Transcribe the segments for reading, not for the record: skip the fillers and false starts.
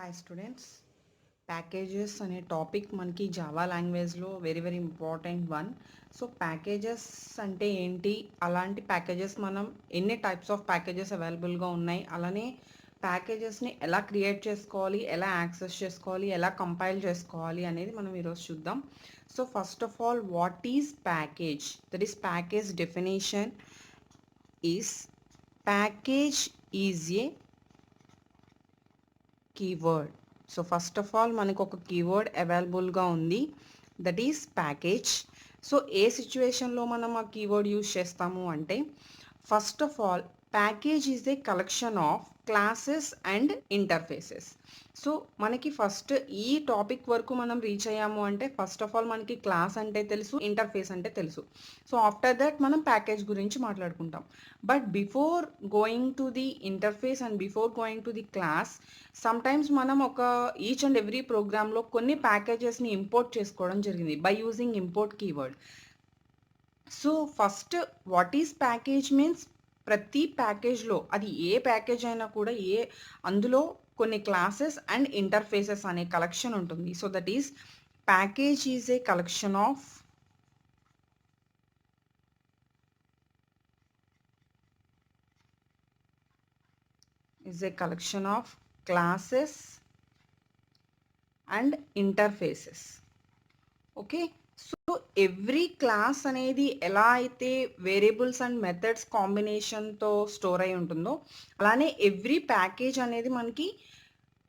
Hi students, packages అనే topic మనకి Java లాంగ్వేజ్లో very important one. So packages అంటే ఏంటి, అలాంటి ప్యాకేజెస్ మనం ఎన్ని టైప్స్ ఆఫ్ ప్యాకేజెస్ అవైలబుల్గా ఉన్నాయి, అలానే ప్యాకేజెస్ని ఎలా క్రియేట్ చేసుకోవాలి, ఎలా యాక్సెస్ చేసుకోవాలి, ఎలా కంపైల్ చేసుకోవాలి అనేది మనం ఈరోజు చూద్దాం. So first of all, what is package? That is package definition is package is a keyword. So first of all మనకు ఒక కీవర్డ్ అవైలబుల్గా ఉంది, దట్ ఈస్ ప్యాకేజ్. సో ఏ సిచ్యువేషన్లో మనం ఆ కీవర్డ్ యూజ్ చేస్తాము అంటే, first of all package is a collection of classes and interfaces. So మనకి ఫస్ట్ ఈ టాపిక్ వరకు మనం రీచ్ అయ్యాము అంటే, ఫస్ట్ ఆఫ్ ఆల్ మనకి క్లాస్ అంటే తెలుసు, ఇంటర్ఫేస్ అంటే తెలుసు. సో ఆఫ్టర్ దట్ మనం ప్యాకేజ్ గురించి మాట్లాడుకుంటాం. But before going to the interface and before going to the class, sometimes మనం ఒక ఈచ్ అండ్ ఎవ్రీ ప్రోగ్రామ్లో కొన్ని ప్యాకేజెస్ని ఇంపోర్ట్ చేసుకోవడం జరిగింది by using import keyword. So first what is package means, ప్రతి ప్యాకేజ్లో అది ఏ ప్యాకేజ్ అయినా కూడా అందులో కొన్ని క్లాసెస్ అండ్ ఇంటర్ఫేసెస్ అనే కలెక్షన్ ఉంటుంది. So that is package is a collection of classes and interfaces. Okay, so every class అనేది ఎలా అయితే వేరియబుల్స్ అండ్ మెథడ్స్ కాంబినేషన్తో స్టోర్ అయి ఉంటుందో, అలానే ఎవ్రీ ప్యాకేజ్ అనేది మనకి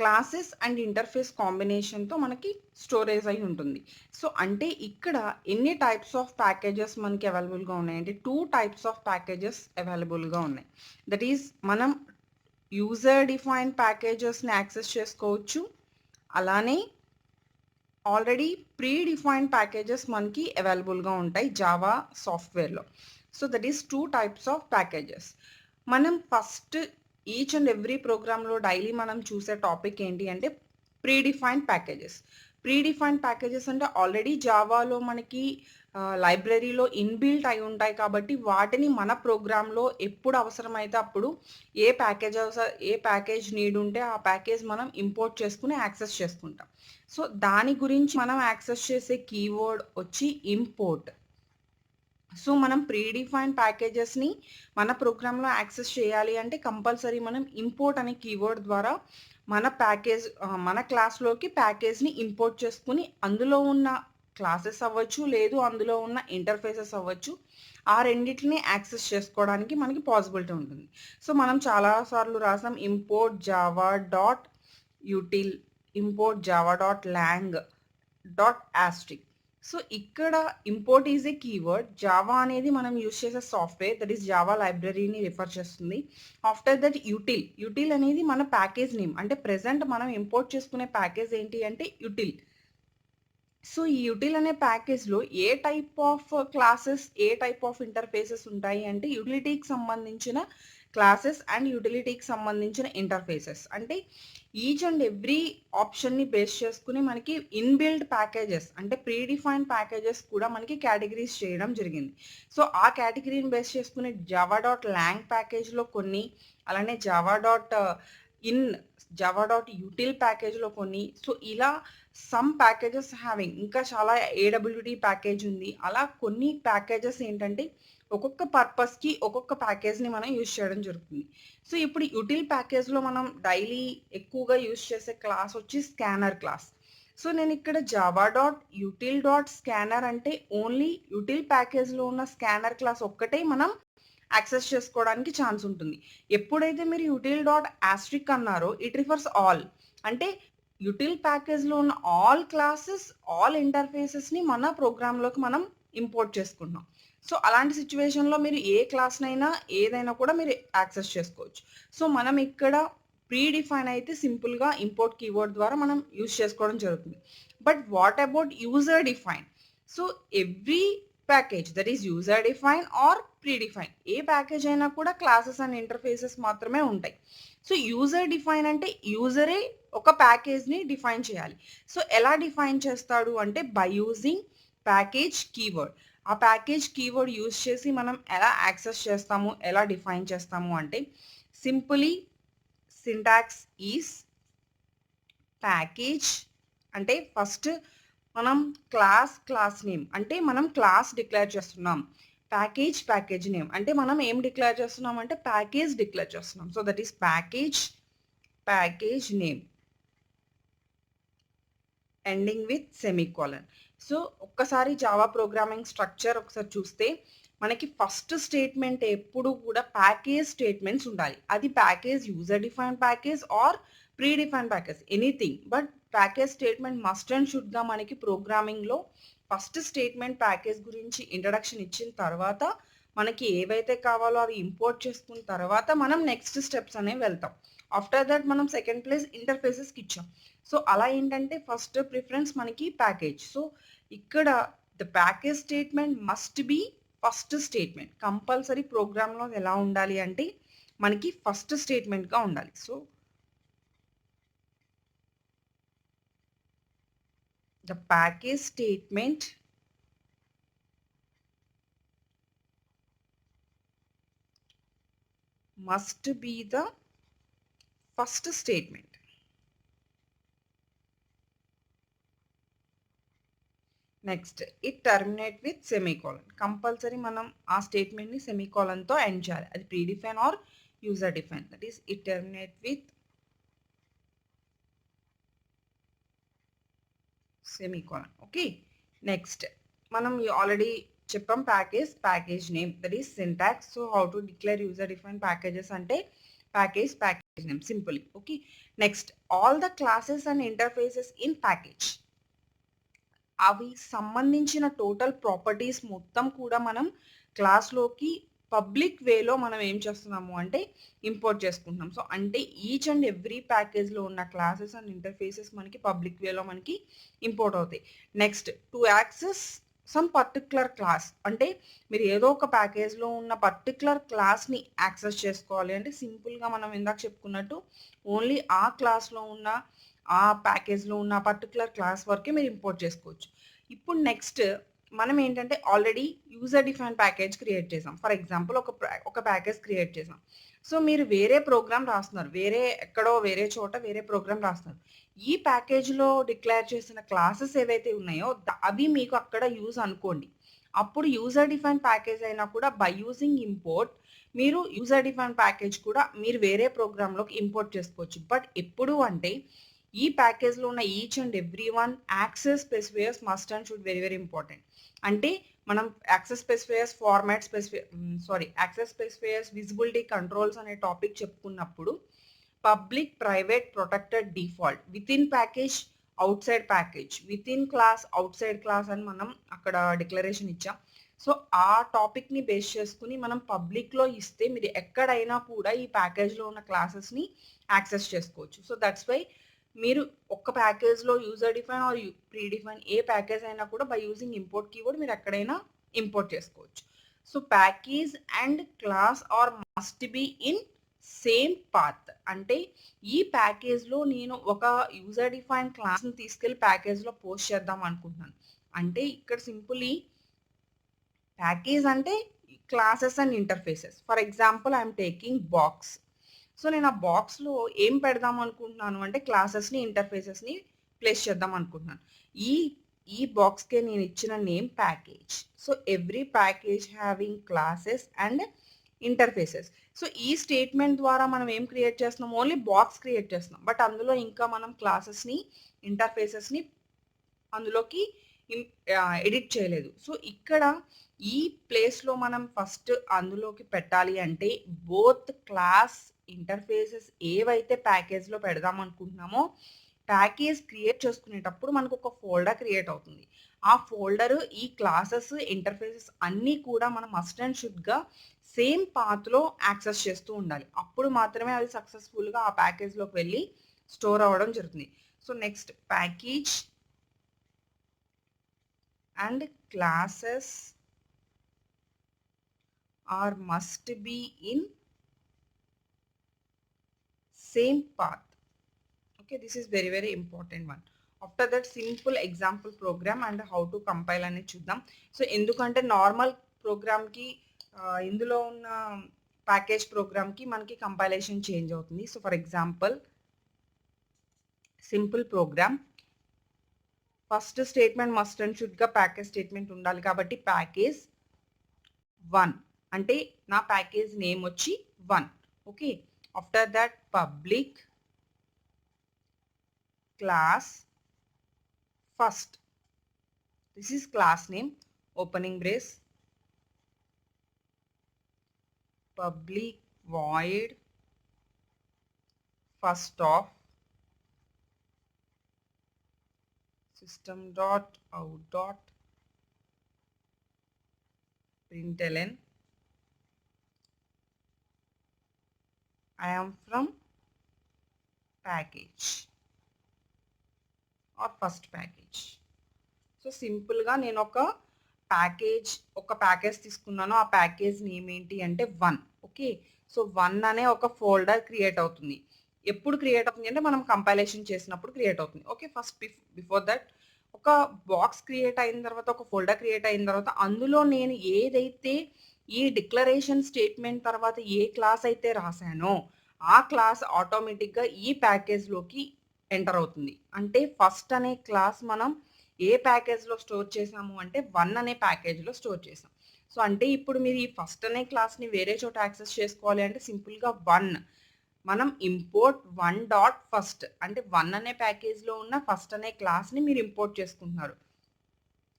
క్లాసెస్ అండ్ ఇంటర్ఫేస్ కాంబినేషన్తో మనకి స్టోరేజ్ అయి ఉంటుంది. సో అంటే ఇక్కడ ఎన్ని టైప్స్ ఆఫ్ ప్యాకేజెస్ మనకి అవైలబుల్గా ఉన్నాయి అంటే, 2 టైప్స్ ఆఫ్ ప్యాకేజెస్ అవైలబుల్గా ఉన్నాయి. దట్ ఈస్ మనం యూజర్ డిఫైన్ ప్యాకేజెస్ని యాక్సెస్ చేసుకోవచ్చు, అలానే ఆల్రెడీ ప్రీ డిఫైన్డ్ ప్యాకేజెస్ మనకి అవైలబుల్గా ఉంటాయి జావా సాఫ్ట్వేర్లో. So that is 2 types of packages. మనం ఫస్ట్ ఈచ్ అండ్ ఎవ్రీ ప్రోగ్రాంలో డైలీ మనం చూసే టాపిక్ ఏంటి అంటే, pre defined packages. Pre defined packages అంటే ఆల్రెడీ జావాలో మనకి లైబ్రరీలో ఇన్బిల్ట్ అయి ఉంటాయి కాబట్టి, వాటిని మన ప్రోగ్రాంలో ఎప్పుడు అవసరమైతే అప్పుడు ఏ ప్యాకేజ్ నీడ్ ఉంటే ఆ ప్యాకేజ్ మనం ఇంపోర్ట్ చేసుకుని యాక్సెస్ చేసుకుంటాం. సో దాని గురించి మనం యాక్సెస్ చేసే కీవర్డ్ వచ్చి ఇంపోర్ట్. సో మనం ప్రీ డిఫైన్డ్ ప్యాకేజెస్ని మన ప్రోగ్రాంలో యాక్సెస్ చేయాలి అంటే కంపల్సరీ మనం ఇంపోర్ట్ అనే కీవర్డ్ ద్వారా మన క్లాస్లోకి ప్యాకేజ్ని ఇంపోర్ట్ చేసుకుని, అందులో ఉన్న క్లాసెస్ అవ్వచ్చు, లేదు అందులో ఉన్న ఇంటర్ఫేసెస్ అవ్వచ్చు, ఆ రెండింటిని యాక్సెస్ చేసుకోవడానికి మనకి పాసిబిలిటీ ఉంటుంది. సో మనం చాలాసార్లు రాసాం import Java dot util, import Java dot lang dot asterisk. So ఇక్కడ import is a keyword. Java అనేది మనం యూజ్ చేసే సాఫ్ట్వేర్, దట్ ఈస్ జావా లైబ్రరీని రిఫర్ చేస్తుంది. ఆఫ్టర్ దట్ యూటిల్ అనేది మన ప్యాకేజ్ నేమ్. అంటే ప్రెసెంట్ మనం ఇంపోర్ట్ చేసుకునే ప్యాకేజ్ ఏంటి అంటే యూటిల్. సో ఈ యూటిల్ అనే ప్యాకేజ్లో ఏ టైప్ ఆఫ్ క్లాసెస్, ఏ టైప్ ఆఫ్ ఇంటర్ఫేసెస్ ఉంటాయి అంటే, యూటిలిటీకి సంబంధించిన క్లాసెస్ అండ్ యూటిలిటీకి సంబంధించిన ఇంటర్ఫేసెస్. అంటే ఈచ్ అండ్ ఎవ్రీ ఆప్షన్ని బేస్ చేసుకుని మనకి ఇన్బిల్డ్ ప్యాకేజెస్ అంటే ప్రీ డిఫైన్డ్ ప్యాకేజెస్ కూడా మనకి కేటగిరీస్ చేయడం జరిగింది. సో ఆ కేటగిరీని బేస్ చేసుకుని జావా డాట్ లాంగ్ ప్యాకేజ్లో కొన్ని, అలానే జావా డాట్ యూటిల్ ప్యాకేజ్లో కొన్ని. సో ఇలా సమ్ ప్యాకేజెస్ హ్యావింగ్, ఇంకా చాలా ఏడబ్ల్యూడి ప్యాకేజ్ ఉంది. అలా కొన్ని ప్యాకేజెస్ ఏంటంటే ఒక్కొక్క పర్పస్కి ఒక్కొక్క ప్యాకేజ్ని మనం యూజ్ చేయడం జరుగుతుంది. సో ఇప్పుడు యూటిల్ ప్యాకేజ్లో మనం డైలీ ఎక్కువగా యూజ్ చేసే క్లాస్ వచ్చి స్కానర్ క్లాస్. సో నేను ఇక్కడ Java dot util dot scanner అంటే ఓన్లీ యూటిల్ ప్యాకేజ్లో ఉన్న స్కానర్ క్లాస్ ఒక్కటే మనం యాక్సెస్ చేసుకోవడానికి ఛాన్స్ ఉంటుంది. ఎప్పుడైతే మీరు యూటిల్ డాట్ ఆస్ట్రిక్ అన్నారో, ఇట్ రిఫర్స్ ఆల్. అంటే యూటిల్ ప్యాకేజ్లో ఉన్న ఆల్ క్లాసెస్, ఆల్ ఇంటర్ఫేసెస్ని మన ప్రోగ్రాంలోకి మనం ఇంపోర్ట్ చేసుకుంటున్నాం. సో అలాంటి సిచ్యువేషన్లో మీరు ఏ క్లాస్నైనా ఏదైనా కూడా మీరు యాక్సెస్ చేసుకోవచ్చు. సో మనం ఇక్కడ ప్రీ డిఫైన్ అయితే సింపుల్గా ఇంపోర్ట్ కీవర్డ్ ద్వారా మనం యూజ్ చేసుకోవడం జరుగుతుంది. But what about user define? So every package that is user define or pre define, ఏ ప్యాకేజ్ అయినా కూడా క్లాసెస్ అండ్ ఇంటర్ఫేసెస్ మాత్రమే ఉంటాయి. సో యూజర్ డిఫైన్ అంటే యూజరే ఒక ప్యాకేజ్ని డిఫైన్ చేయాలి. సో ఎలా డిఫైన్ చేస్తాడు అంటే, బై యూజింగ్ ప్యాకేజ్ కీవర్డ్. ఆ ప్యాకేజ్ కీవర్డ్ యూజ్ చేసి మనం ఎలా యాక్సెస్ చేస్తాము, ఎలా డిఫైన్ చేస్తాము అంటే, సింపులీ సింటాక్స్ ఈస్ ప్యాకేజ్ అంటే ఫస్ట్ మనం క్లాస్ నేమ్ అంటే మనం క్లాస్ డిక్లేర్ చేస్తున్నాం. ప్యాకేజ్ నేమ్ అంటే మనం ఏం డిక్లేర్ చేస్తున్నాం అంటే ప్యాకేజ్ డిక్లేర్ చేస్తున్నాం. So that is package name ending with semicolon. So ఒక్కసారి జావా ప్రోగ్రామింగ్ స్ట్రక్చర్ ఒకసారి చూస్తే మనకి ఫస్ట్ స్టేట్మెంట్ ఎప్పుడు కూడా ప్యాకేజ్ స్టేట్మెంట్స్ ఉండాలి. అది package user defined package or predefined package anything, but package statement must and షుడ్గా మనకి ప్రోగ్రామింగ్లో ఫస్ట్ స్టేట్మెంట్ ప్యాకేజ్ గురించి ఇంట్రడక్షన్ ఇచ్చిన తర్వాత మనకి ఏవైతే కావాలో అవి ఇంపోర్ట్ చేసుకున్న తర్వాత మనం నెక్స్ట్ స్టెప్స్ అనేవి వెళ్తాం. ఆఫ్టర్ దట్ మనం సెకండ్ ప్లేస్ ఇంటర్ఫేసెస్కి ఇచ్చాం. సో అలా ఏంటంటే ఫస్ట్ ప్రిఫరెన్స్ మనకి ప్యాకేజ్. సో ఇక్కడ the package statement must be first statement. Compulsory ప్రోగ్రామ్లో ఎలా ఉండాలి అంటే మనకి ఫస్ట్ స్టేట్మెంట్గా ఉండాలి. So the package statement must be the first statement. Next it terminate with semicolon. Compulsory మనం ఆ స్టేట్మెంట్ని సెమీకోలన్తో ఎండ్ చేయాలి. అది pre define are user define. That is it terminate with semicolon. Okay, next మనం ఆల్రెడీ చెప్పాం package name that is syntax. So how to declare user define packages అంటే package name simply. Okay, next all the classes and interfaces in package, అవి సంబంధించిన total properties మొత్తం కూడా మనం క్లాస్లోకి public వేలో మనం ఏం చేస్తున్నాము అంటే ఇంపోర్ట్ చేసుకుంటున్నాం. సో అంటే ఈచ్ అండ్ ఎవ్రీ ప్యాకేజ్లో ఉన్న క్లాసెస్ అండ్ ఇంటర్ఫేసెస్ మనకి పబ్లిక్ వేలో మనకి ఇంపోర్ట్ అవుతాయి. Next to access some particular class అంటే మీరు ఏదో ఒక ప్యాకేజ్లో ఉన్న పర్టికులర్ క్లాస్ని యాక్సెస్ చేసుకోవాలి అంటే సింపుల్గా మనం ఇందాక చెప్పుకున్నట్టు ఓన్లీ ఆ క్లాస్లో ఉన్న ఆ ప్యాకేజ్లో ఉన్న పర్టికులర్ క్లాస్ వరకే మీరు ఇంపోర్ట్ చేసుకోవచ్చు. ఇప్పుడు నెక్స్ట్ మనం ఏంటంటే already user define package create చేసాం. ఫర్ ఎగ్జాంపుల్ ఒక ప్యాకేజ్ క్రియేట్ చేసాం. సో మీరు వేరే ప్రోగ్రామ్ రాస్తున్నారు, వేరే చోట వేరే ప్రోగ్రామ్ రాస్తున్నారు. ఈ ప్యాకేజ్లో డిక్లేర్ చేసిన క్లాసెస్ ఏవైతే ఉన్నాయో అవి మీకు అక్కడ యూజ్ అనుకోండి. అప్పుడు యూజర్ డిఫైన్ ప్యాకేజ్ అయినా కూడా బై యూజింగ్ ఇంపోర్ట్ మీరు యూజర్ డిఫైన్ ప్యాకేజ్ కూడా మీరు వేరే ప్రోగ్రాంలోకి ఇంపోర్ట్ చేసుకోవచ్చు. బట్ ఎప్పుడు అంటే ఈ ప్యాకేజ్లో ఉన్న each and every one access specifiers must and should very important. అంటే మనం access specifiers access specifiers visibility controls అనే టాపిక్ చెప్పుకున్నప్పుడు public private protected default within package outside package within class outside class అని మనం అక్కడ declaration ఇచ్చాం. So ఆ టాపిక్ని బేస్ చేసుకుని మనం పబ్లిక్లో ఇస్తే మీరు ఎక్కడైనా కూడా ఈ ప్యాకేజ్లో ఉన్న క్లాసెస్ని యాక్సెస్ చేసుకోవచ్చు. సో దట్స్ వై మీరు ఒక్క ప్యాకేజ్లో user define or pre define ఏ ప్యాకేజ్ అయినా కూడా బై యూజింగ్ ఇంపోర్ట్ కీవర్డ్ మీరు ఎక్కడైనా ఇంపోర్ట్ చేసుకోవచ్చు. So package and class are must be in same path. అంటే ఈ ప్యాకేజ్లో నేను ఒక యూజర్ డిఫైన్ క్లాస్ని తీసుకెళ్ళి ప్యాకేజ్లో పోస్ట్ చేద్దాం అనుకుంటున్నాను అంటే ఇక్కడ సింపుల్లీ ప్యాకేజ్ అంటే classes and interfaces. For example I'm taking box. So నేను ఆ బాక్స్లో ఏం పెడదాం అనుకుంటున్నాను అంటే క్లాసెస్ని ఇంటర్ఫేసెస్ని ప్లేస్ చేద్దాం అనుకుంటున్నాను. ఈ బాక్స్కే నేను ఇచ్చిన name package. So every package having classes and interfaces. So ఈ స్టేట్మెంట్ ద్వారా మనం ఏం క్రియేట్ చేస్తున్నాం, ఓన్లీ బాక్స్ క్రియేట్ చేస్తున్నాం. బట్ అందులో ఇంకా మనం క్లాసెస్ని ఇంటర్ఫేసెస్ని అందులోకి ఎడిట్ చేయలేదు. సో ఇక్కడ ఈ ప్లేస్లో మనం ఫస్ట్ అందులోకి పెట్టాలి అంటే బోత్ క్లాస్ ఇంటర్ఫేసెస్ ఏవైతే ప్యాకేజ్లో పెడదాం అనుకుంటున్నామో ప్యాకేజ్ క్రియేట్ చేసుకునేటప్పుడు మనకు ఒక ఫోల్డర్ క్రియేట్ అవుతుంది. ఆ ఫోల్డర్ ఈ క్లాసెస్ ఇంటర్ఫేసెస్ అన్నీ కూడా మనం మస్ట్ అండ్ షుడ్గా సేమ్ పాత్లో యాక్సెస్ చేస్తూ ఉండాలి. అప్పుడు మాత్రమే అది సక్సెస్ఫుల్గా ఆ ప్యాకేజ్లోకి వెళ్ళి స్టోర్ అవ్వడం జరుగుతుంది. So next package and classes are must be in same path. Okay, this is very important one. After that simple example program and how to compile అనేది చూద్దాం. సో ఎందుకంటే నార్మల్ ప్రోగ్రామ్కి ఇందులో ఉన్న ప్యాకేజ్ ప్రోగ్రామ్కి మనకి కంపైలేషన్ చేంజ్ అవుతుంది. So for example simple program. First statement must and షుడ్‌గా ప్యాకేజ్ స్టేట్మెంట్ ఉండాలి కాబట్టి ప్యాకేజ్ 1 అంటే నా ప్యాకేజ్ నేమ్ వచ్చి 1. Okay. After that public class first. This is class name. Opening brace. Public void first of system dot out dot println I am from package or first package. So సింపుల్గా నేను ఒక package తీసుకున్నాను. ఆ package name ఏంటి అంటే 1. Okay. So 1 అనే ఒక folder create అవుతుంది. ఎప్పుడు క్రియేట్ అవుతుంది అంటే మనం కంపైలేషన్ చేసినప్పుడు క్రియేట్ అవుతుంది. ఓకే. ఫస్ట్ బిఫోర్ దట్ ఒక బాక్స్ క్రియేట్ అయిన తర్వాత, ఒక ఫోల్డర్ క్రియేట్ అయిన తర్వాత అందులో నేను ఏదైతే ఈ డిక్లరేషన్ స్టేట్మెంట్ తర్వాత ఏ క్లాస్ అయితే రాశానో ఆ క్లాస్ ఆటోమేటిక్‌గా ఈ ప్యాకేజ్‌లోకి ఎంటర్ అవుతుంది. అంటే ఫస్ట్ అనే క్లాస్ మనం ఏ ప్యాకేజ్‌లో స్టోర్ చేసాము అంటే 1 అనే ప్యాకేజ్‌లో స్టోర్ చేసాం. సో, అంటే ఇప్పుడు మీరు ఈ ఫస్ట్ అనే క్లాస్‌ని వేరే చోట యాక్సెస్ చేసుకోవాలి అంటే సింపుల్‌గా 1 మనం ఇంపోర్ట్ 1 డాట్ ఫస్ట్ అంటే 1 అనే ప్యాకేజ్‌లో ఉన్న ఫస్ట్ అనే క్లాస్‌ని మీరు ఇంపోర్ట్ చేసుకుంటున్నారు.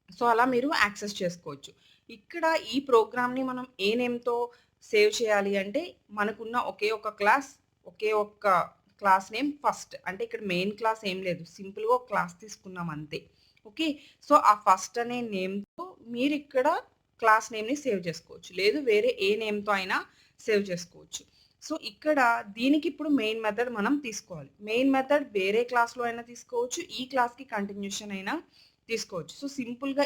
సో, అలా మీరు యాక్సెస్ చేసుకోవచ్చు. ఇక్కడ ఈ ప్రోగ్రామ్‌ని మనం ఏ నేమ్‌తో సేవ్ చేయాలి అంటే మనకున్న ఒకే ఒక క్లాస్ నేమ్ ఫస్ట్. అంటే ఇక్కడ మెయిన్ క్లాస్ ఏం లేదు. సింపుల్‌గా ఒక క్లాస్ తీసుకున్నాం అంతే. ఓకే. సో, ఆ ఫస్ట్ అనే నేమ్‌తో మీరిక్కడ క్లాస్ నేమ్‌ని సేవ్ చేసుకోవచ్చు. లేదు వేరే ఏ నేమ్‌తో అయినా సేవ్ చేసుకోవచ్చు. సో, ఇక్కడ దీనికిప్పుడు మెయిన్ మెథడ్ మనం తీసుకోవాలి. మెయిన్ మెథడ్ వేరే క్లాస్‌లో అయినా తీసుకోవచ్చు. ఈ క్లాస్‌కి కంటిన్యూషన్ అయినా తీసుకోవచ్చు. సో, సింపుల్‌గా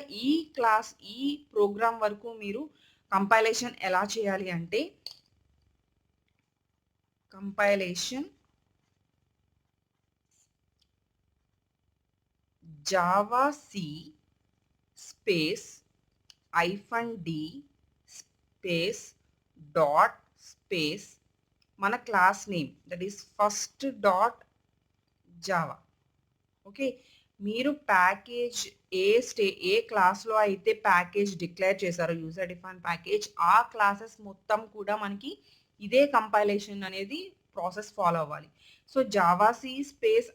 ఈ ప్రోగ్రామ్ వరకు మీరు కంపైలేషన్ ఎలా చేయాలి అంటే compilation javac space -d space dot space మన class name that is first dot Java. Okay. మీరు ప్యాకేజ్ ఏ క్లాస్‌లో అయితే ప్యాకేజ్ డిక్లేర్ చేశారో యూజర్ డిఫైన్ ప్యాకేజ్ ఆ క్లాసెస్ మొత్తం కూడా మనకి ఇదే కంపైలేషన్ అనేది ప్రాసెస్ ఫాలో అవ్వాలి. So, javac space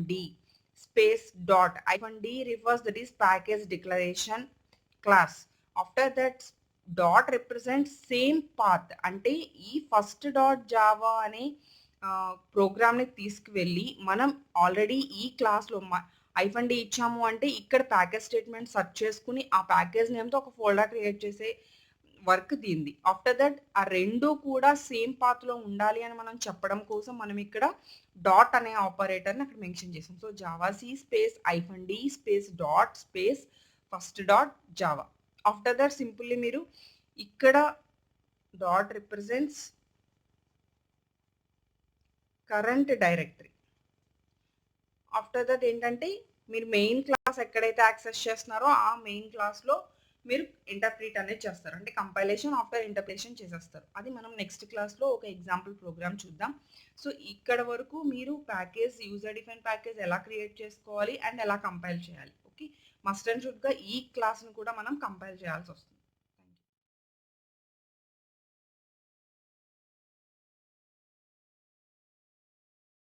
-d space dot -d refers that is package declaration class. After that dot represents same path అంటే ఈ ఫస్ట్ డాట్ జావా అనే ప్రోగ్రామ్‌ని తీసుకువెళ్ళి మనం ఆల్రెడీ ఈ క్లాస్‌లో -d ఇచ్చాము అంటే ఇక్కడ ప్యాకేజ్ స్టేట్మెంట్ సెర్చ్ చేసుకొని ఆ ప్యాకేజ్ నేమ్‌తో ఒక ఫోల్డర్ క్రియేట్ చేసే వర్క్ దీనిది. ఆఫ్టర్ దట్ ఆ 2 కూడా సేమ్ పాత్‌లో ఉండాలి అని మనం చెప్పడం కోసం మనం ఇక్కడ డాట్ అనే ఆపరేటర్‌ని అక్కడ మెన్షన్ చేసాం. So, javac space -d space dot space first dot Java. After that simply మీరు ఇక్కడ dot represents current directory. After that ఏంటంటే మీరు మెయిన్ క్లాస్ ఎక్కడైతే యాక్సెస్ చేస్తున్నారో ఆ మెయిన్ క్లాస్‌లో మీరు ఇంటర్ప్రిట్ అనేది చేస్తారు. అంటే కంపైలేషన్ ఆఫ్టర్ ఇంటర్ప్రిటేషన్ చేసేస్తారు. అది మనం నెక్స్ట్ క్లాస్‌లో ఒక ఎగ్జాంపుల్ ప్రోగ్రామ్ చూద్దాం. సో, ఇక్కడ వరకు మీరు యూజర్ డిఫైన్ ప్యాకేజ్ ఎలా క్రియేట్ చేసుకోవాలి అండ్ ఎలా కంపైల్ చేయాలి. ఓకే. మస్ట్ అండ్ షుడ్‌గా ఈ క్లాస్‌ని కూడా మనం కంపైల్ చేయాల్సొస్తుంది.